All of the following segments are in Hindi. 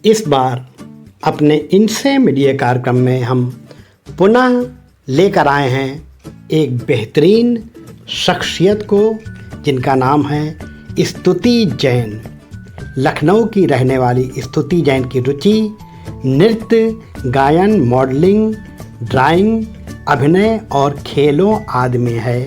इस बार अपने इनसे मिलिए कार्यक्रम में हम पुनः लेकर आए हैं एक बेहतरीन शख्सियत को, जिनका नाम है स्तुति जैन। लखनऊ की रहने वाली स्तुति जैन की रुचि नृत्य, गायन, मॉडलिंग, ड्राइंग, अभिनय और खेलों आदि में है।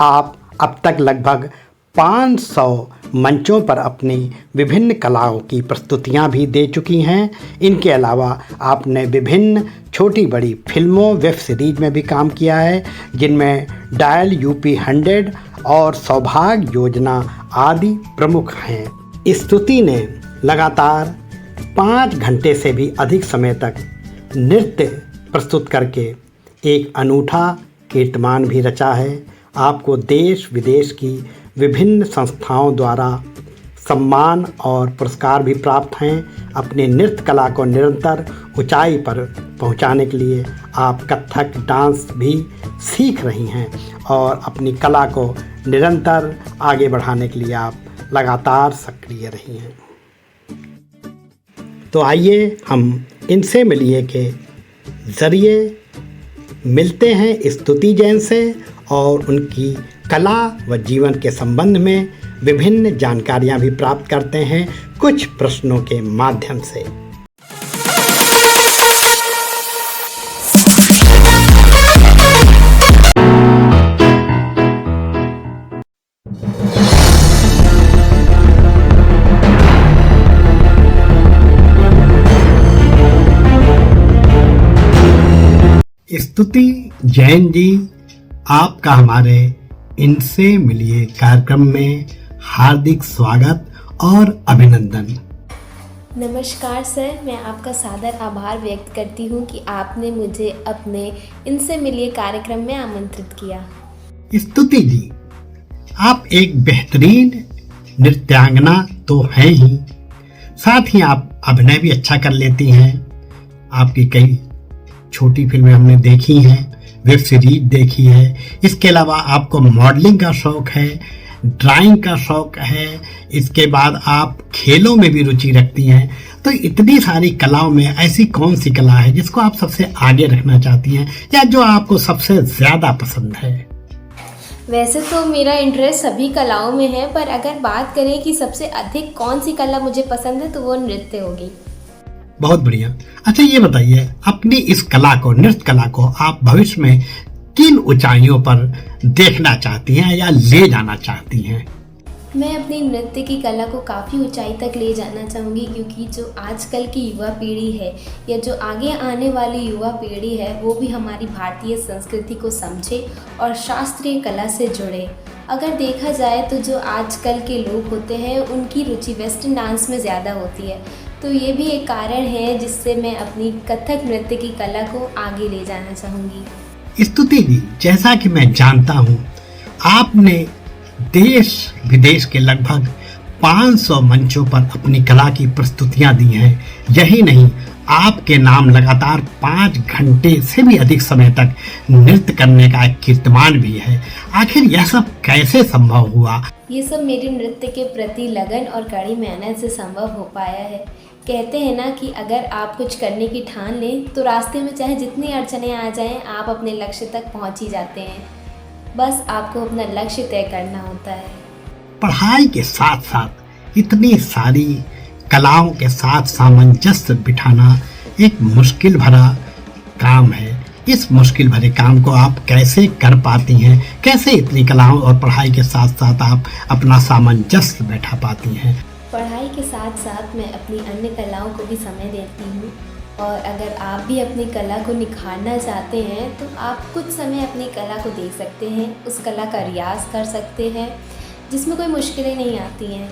आप अब तक लगभग 500 मंचों पर अपनी विभिन्न कलाओं की प्रस्तुतियां भी दे चुकी हैं। इनके अलावा आपने विभिन्न छोटी बड़ी फिल्मों, वेब सीरीज में भी काम किया है, जिनमें डायल यूपी 100 और सौभाग्य योजना आदि प्रमुख हैं। स्तुति ने लगातार 5 घंटे से भी अधिक समय तक नृत्य प्रस्तुत करके एक अनूठा कीर्तिमान भी रचा है। आपको देश विदेश की विभिन्न संस्थाओं द्वारा सम्मान और पुरस्कार भी प्राप्त हैं। अपनी नृत्य कला को निरंतर ऊंचाई पर पहुंचाने के लिए आप कथक डांस भी सीख रही हैं और अपनी कला को निरंतर आगे बढ़ाने के लिए आप लगातार सक्रिय रही हैं। तो आइए हम इनसे मिलिए के ज़रिए मिलते हैं स्तुति जैन से और उनकी कला व जीवन के संबंध में विभिन्न जानकारियां भी प्राप्त करते हैं कुछ प्रश्नों के माध्यम से। स्तुति जैन जी, आपका हमारे इनसे मिलिए कार्यक्रम में हार्दिक स्वागत और अभिनंदन। नमस्कार सर, मैं आपका सादर आभार व्यक्त करती हूँ कि आपने मुझे अपने इनसे मिलिए कार्यक्रम में आमंत्रित किया। स्तुति जी, आप एक बेहतरीन नृत्यांगना तो हैं ही, साथ ही आप अभिनय भी अच्छा कर लेती हैं। आपकी कई छोटी फिल्में हमने देखी हैं, वेब सीरीज देखी है। इसके अलावा आपको मॉडलिंग का शौक है, ड्राइंग का शौक है, इसके बाद आप खेलों में भी रुचि रखती हैं। तो इतनी सारी कलाओं में ऐसी कौन सी कला है जिसको आप सबसे आगे रखना चाहती हैं या जो आपको सबसे ज़्यादा पसंद है? वैसे तो मेरा इंटरेस्ट सभी कलाओं में है, पर अगर बात करें कि सबसे अधिक कौन सी कला मुझे पसंद है तो वो नृत्य होगी। बहुत बढ़िया। अच्छा, ये बताइए, अपनी इस कला को, नृत्य कला को आप भविष्य में किन ऊंचाइयों पर देखना चाहती हैं या ले जाना चाहती हैं? मैं अपनी नृत्य की कला को काफ़ी ऊंचाई तक ले जाना चाहूँगी, क्योंकि जो आजकल की युवा पीढ़ी है या जो आगे आने वाली युवा पीढ़ी है वो भी हमारी भारतीय संस्कृति को समझे और शास्त्रीय कला से जुड़े। अगर देखा जाए तो जो आजकल के लोग होते हैं उनकी रुचि वेस्टर्न डांस में ज़्यादा होती है, तो ये भी एक कारण है जिससे मैं अपनी कथक नृत्य की कला को आगे ले जाना चाहूँगी। स्तुति जी, जैसा कि मैं जानता हूँ, आपने देश विदेश के लगभग 500 मंचों पर अपनी कला की प्रस्तुतियां दी हैं। यही नहीं, आपके नाम लगातार 5 घंटे से भी अधिक समय तक नृत्य करने का कीर्तिमान भी है। आखिर यह सब कैसे संभव हुआ? ये सब मेरे नृत्य के प्रति लगन और कड़ी मेहनत से संभव हो पाया है। कहते हैं ना कि अगर आप कुछ करने की ठान लें तो रास्ते में चाहे जितनी अड़चनें आ जाएं, आप अपने लक्ष्य तक पहुंच ही जाते हैं। बस आपको अपना लक्ष्य तय करना होता है। पढ़ाई के साथ साथ इतनी सारी कलाओं के साथ सामंजस्य बिठाना एक मुश्किल भरा काम है। इस मुश्किल भरे काम को आप कैसे कर पाती हैं? कैसे इतनी कलाओं और पढ़ाई के साथ साथ आप अपना सामंजस्य बैठा पाती हैं? पढ़ाई के साथ साथ मैं अपनी अन्य कलाओं को भी समय देती हूँ, और अगर आप भी अपनी कला को निखारना चाहते हैं तो आप कुछ समय अपनी कला को दे सकते हैं, उस कला का रियाज़ कर सकते हैं जिसमें कोई मुश्किलें नहीं आती हैं।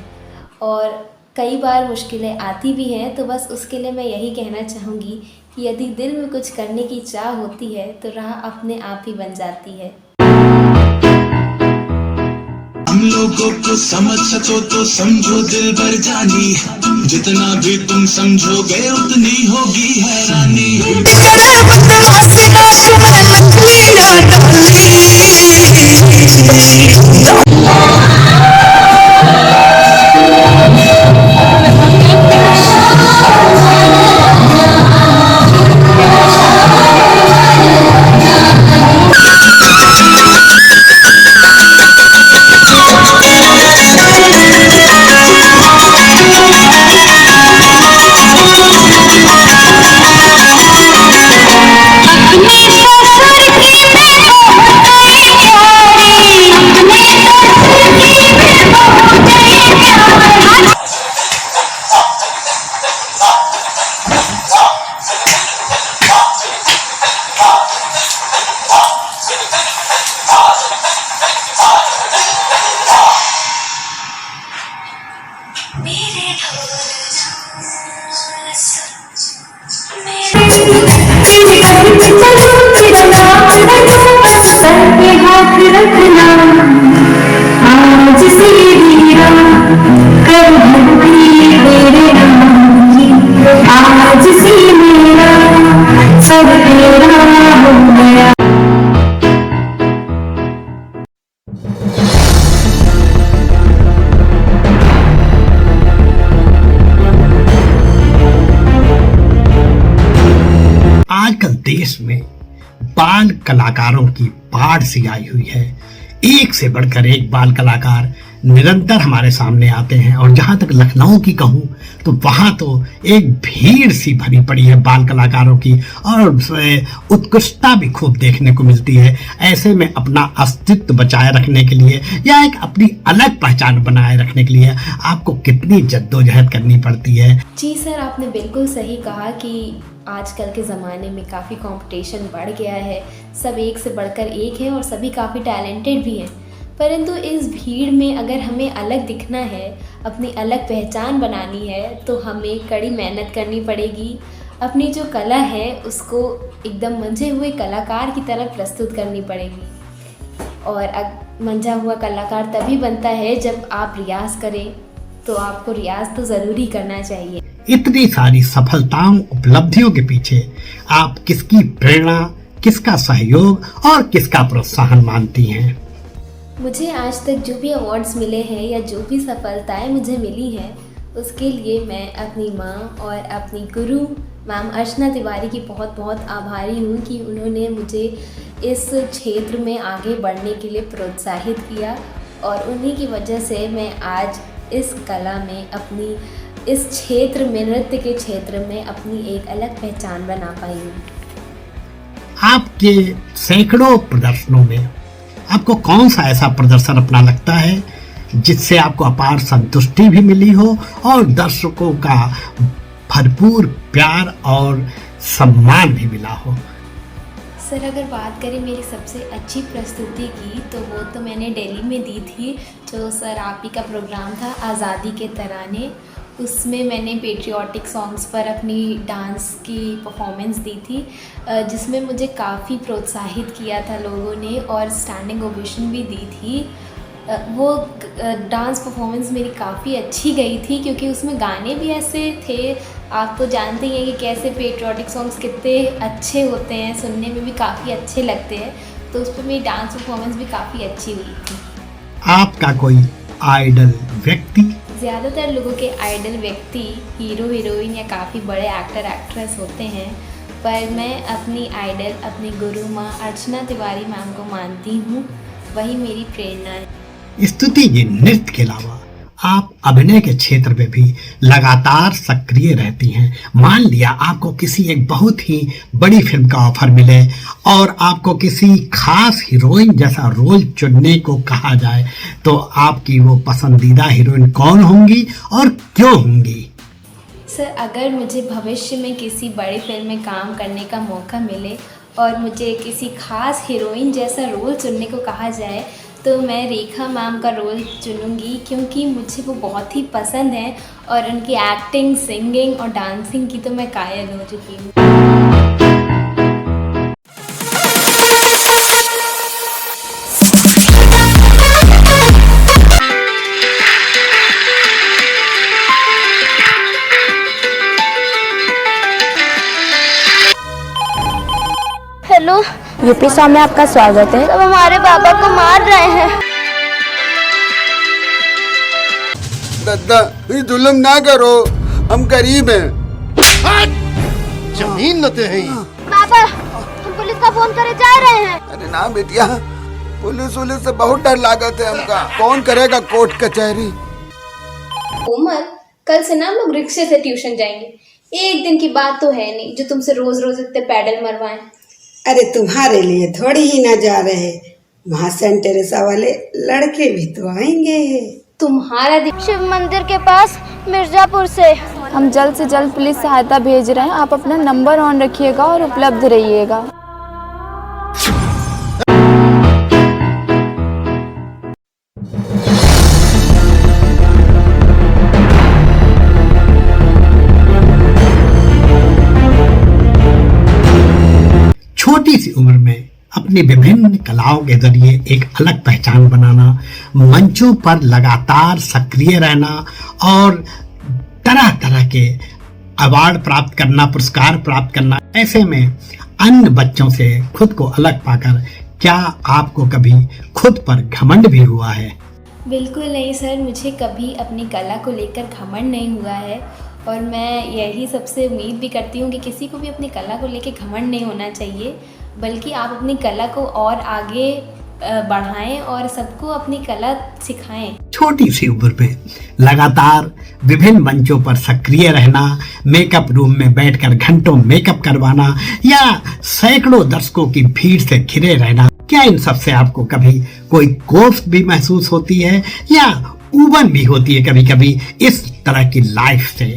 और कई बार मुश्किलें आती भी हैं, तो बस उसके लिए मैं यही कहना चाहूँगी कि यदि दिल में कुछ करने की चाह होती है तो राह अपने आप ही बन जाती है। हम लोगों को समझ सको तो समझो दिल भर जानी, जितना भी तुम समझोगे उतनी होगी हैरानी। आजकल देश में बाल कलाकारों की बाढ़ सी आई हुई है। एक से बढ़कर एक बाल कलाकार निरंतर हमारे सामने आते हैं और जहां तक लखनऊ की कहूं तो वहां तो एक भीड़ सी भरी पड़ी है बाल कलाकारों की और उत्कृष्टता भी खूब देखने को मिलती है। ऐसे में अपना अस्तित्व बचाए रखने के लिए या एक अपनी अलग पहचान बनाए रखने के लिए आपको कितनी जद्दोजहद करनी पड़ती है। जी सर, आपने बिल्कुल सही कहा कि आजकल के ज़माने में काफ़ी कंपटीशन बढ़ गया है। सब एक से बढ़कर एक है और सभी काफ़ी टैलेंटेड भी हैं। परंतु इस भीड़ में अगर हमें अलग दिखना है, अपनी अलग पहचान बनानी है, तो हमें कड़ी मेहनत करनी पड़ेगी। अपनी जो कला है उसको एकदम मंझे हुए कलाकार की तरह प्रस्तुत करनी पड़ेगी। और मंझा हुआ कलाकार तभी बनता है जब आप रियाज़ करें, तो आपको रियाज़ तो ज़रूरी करना चाहिए। इतनी सारी सफलताओं उपलब्धियों के पीछे आप किसकी प्रेरणा, किसका सहयोग और किसका प्रोत्साहन मानती हैं? मुझे आज तक जो भी अवार्ड्स मिले हैं या जो भी सफलताएं मुझे मिली हैं, उसके लिए मैं अपनी माँ और अपनी गुरु मैम अर्चना तिवारी की बहुत बहुत आभारी हूँ कि उन्होंने मुझे इस क्षेत्र में आगे बढ़ने के लिए प्रोत्साहित किया और उन्हीं की वजह से मैं आज इस कला में अपनी इस क्षेत्र में, नृत्य के क्षेत्र में अपनी एक अलग पहचान बना पाई हूँ। आपके सैकड़ों प्रदर्शनों में आपको कौन सा ऐसा प्रदर्शन अपना लगता है जिससे आपको अपार संतुष्टि भी मिली हो और दर्शकों का भरपूर प्यार और सम्मान भी मिला हो? सर, अगर बात करें मेरी सबसे अच्छी प्रस्तुति की, तो वो तो मैंने दिल्ली में दी थी। जो सर आप ही का प्रोग्राम था आज़ादी के तराने, उसमें मैंने पेट्रियाटिक सॉन्ग्स पर अपनी डांस की परफॉर्मेंस दी थी, जिसमें मुझे काफ़ी प्रोत्साहित किया था लोगों ने और स्टैंडिंग ओवेशन भी दी थी। वो डांस परफॉर्मेंस मेरी काफ़ी अच्छी गई थी क्योंकि उसमें गाने भी ऐसे थे, आप तो जानते ही हैं कि कैसे पेट्रियाटिक सॉन्ग्स कितने अच्छे होते हैं, सुनने में भी काफ़ी अच्छे लगते हैं, तो उस पर मेरी डांस परफॉर्मेंस भी काफ़ी अच्छी हुई थी। आपका कोई आइडल व्यक्ति? ज़्यादातर लोगों के आइडल व्यक्ति हीरो हीरोइन या काफ़ी बड़े एक्टर एक्ट्रेस होते हैं, पर मैं अपनी आइडल अपनी गुरु माँ अर्चना तिवारी मैम को मानती हूँ, वही मेरी प्रेरणा है। स्तुति जी, नृत्य के अलावा आप अभिनय के क्षेत्र में भी लगातार सक्रिय रहती हैं। मान लिया आपको किसी एक बहुत ही बड़ी फिल्म का ऑफर मिले और आपको किसी खास हीरोइन जैसा रोल चुनने को कहा जाए, तो आपकी वो पसंदीदा हीरोइन कौन होंगी और क्यों होंगी? सर, अगर मुझे भविष्य में किसी बड़ी फिल्म में काम करने का मौका मिले और मुझे किसी खास हीरोइन जैसा रोल चुनने को कहा जाए, तो मैं रेखा मैम का रोल चुनूँगी क्योंकि मुझे वो बहुत ही पसंद है और उनकी एक्टिंग, सिंगिंग और डांसिंग की तो मैं कायल हो चुकी हूँ। हेलो, यूपी साहब में आपका स्वागत है। सब हमारे बाबा को मार रहे हैं। दादा, ये जुल्म ना करो, हम गरीब हैं। जमीन लेते हैं। बाबा, हम पुलिस का फोन करे जा रहे हैं। अरे ना बेटिया, पुलिस से बहुत डर लागत है हमका। कौन करेगा कोर्ट कचहरी? उमर, कल से ना हम लोग रिक्शे से ट्यूशन जाएंगे। एक दिन की बात तो है नहीं जो तुमसे रोज रोज इतने पैडल मरवाएं। अरे तुम्हारे लिए थोड़ी ही ना जा रहे, वहाँ सेंट टेरेसा वाले लड़के भी तो आएंगे। तुम्हारा शिव मंदिर के पास मिर्जापुर से। हम जल्द से जल्द पुलिस सहायता भेज रहे हैं, आप अपना नंबर ऑन रखिएगा और उपलब्ध रहिएगा। छोटी सी उम्र में अपनी विभिन्न कलाओं के जरिए एक अलग पहचान बनाना, मंचों पर लगातार सक्रिय रहना और तरह तरह के अवार्ड प्राप्त करना, पुरस्कार प्राप्त करना, ऐसे में अन्य बच्चों से खुद को अलग पाकर क्या आपको कभी खुद पर घमंड भी हुआ है? बिल्कुल नहीं सर, मुझे कभी अपनी कला को लेकर घमंड नहीं हुआ है और मैं यही सबसे उम्मीद भी करती हूँ कि किसी को भी अपनी कला को लेकर घमंड नहीं होना चाहिए, बल्कि आप अपनी कला को और आगे बढ़ाएं और सबको अपनी कला सिखाएं। छोटी सी उम्र में लगातार विभिन्न मंचों पर सक्रिय रहना, मेकअप रूम में बैठकर घंटों मेकअप करवाना या सैकड़ों दर्शकों की भीड़ से घिरे रहना, क्या इन सब से आपको कभी कोई कोफ भी महसूस होती है या उबन भी होती है कभी कभी इस तरह की लाइफ से?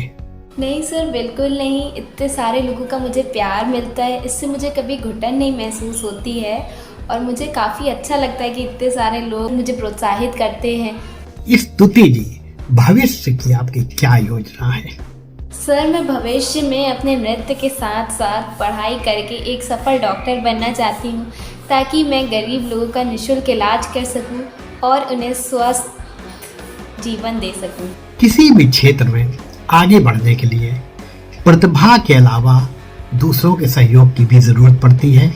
नहीं सर, बिल्कुल नहीं। इतने सारे लोगों का मुझे प्यार मिलता है, इससे मुझे कभी घुटन नहीं महसूस होती है और मुझे काफ़ी अच्छा लगता है कि इतने सारे लोग मुझे प्रोत्साहित करते हैं। स्तुति जी, भविष्य की आपकी क्या योजना है? सर, मैं भविष्य में अपने नृत्य के साथ साथ पढ़ाई करके एक सफल डॉक्टर बनना चाहती हूँ, ताकि मैं गरीब लोगों का निःशुल्क इलाज कर सकूँ और उन्हें स्वस्थ जीवन दे सकूँ। किसी भी क्षेत्र में आगे बढ़ने के लिए प्रतिभा के अलावा दूसरों के सहयोग की भी जरूरत पड़ती है।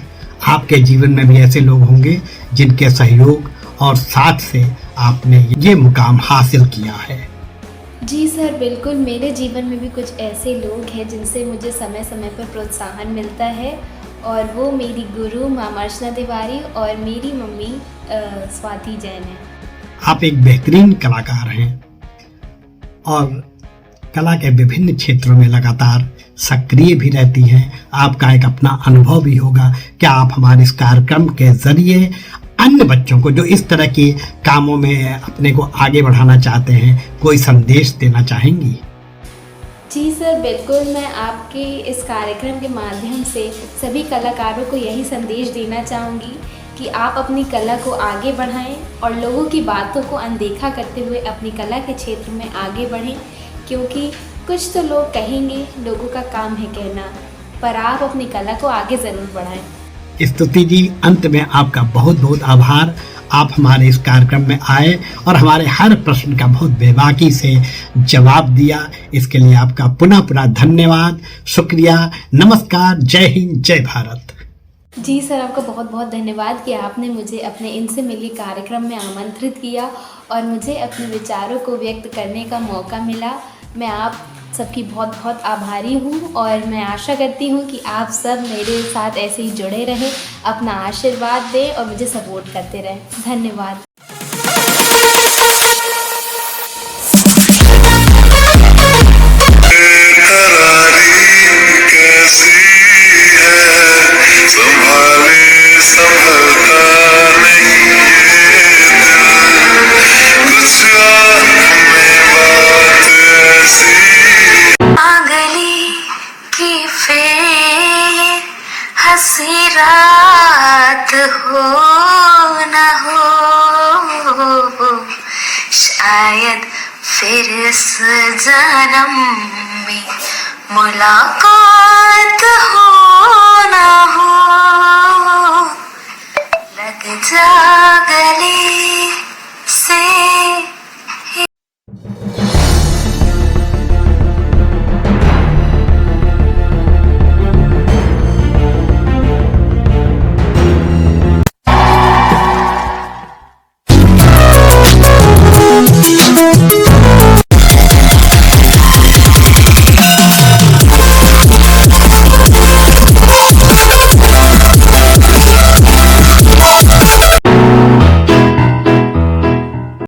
आपके जीवन में भी ऐसे लोग होंगे जिनके सहयोग और साथ से आपने ये मुकाम हासिल किया है। जी सर, बिल्कुल। मेरे जीवन में भी कुछ ऐसे लोग हैं जिनसे मुझे समय समय पर प्रोत्साहन मिलता है और वो मेरी गुरु माँ अर्चना तिवारी और मेरी मम्मी स्वाति जैन है। आप एक बेहतरीन कलाकार हैं और कला के विभिन्न क्षेत्रों में लगातार सक्रिय भी रहती हैं। आपका एक अपना अनुभव भी होगा। क्या आप हमारे इस कार्यक्रम के जरिए अन्य बच्चों को जो इस तरह के कामों में अपने को आगे बढ़ाना चाहते हैं, कोई संदेश देना चाहेंगी? जी सर, बिल्कुल। मैं आपके इस कार्यक्रम के माध्यम से सभी कलाकारों को यही संदेश देना चाहूँगी कि आप अपनी कला को आगे बढ़ाएं और लोगों की बातों को अनदेखा करते हुए अपनी कला के क्षेत्र में आगे बढ़ें, क्योंकि कुछ तो लोग कहेंगे, लोगों का काम है कहना, पर आप अपनी कला को आगे ज़रूर बढ़ाएं। स्तुति जी, अंत में आपका बहुत बहुत आभार। आप हमारे इस कार्यक्रम में आए और हमारे हर प्रश्न का बहुत बेबाकी से जवाब दिया। इसके लिए आपका पुनः पुनः धन्यवाद, शुक्रिया, नमस्कार, जय हिंद, जय भारत। जी सर, आपका बहुत बहुत धन्यवाद कि आपने मुझे अपने इनसे मिली कार्यक्रम में आमंत्रित किया और मुझे अपने विचारों को व्यक्त करने का मौका मिला। मैं आप सबकी बहुत बहुत आभारी हूँ और मैं आशा करती हूँ कि आप सब मेरे साथ ऐसे ही जुड़े रहें, अपना आशीर्वाद दें और मुझे सपोर्ट करते रहें। धन्यवाद। हंसी रात हो न हो, शायद फिर इस जन्म में मुलाकात हो न हो। लग जा गले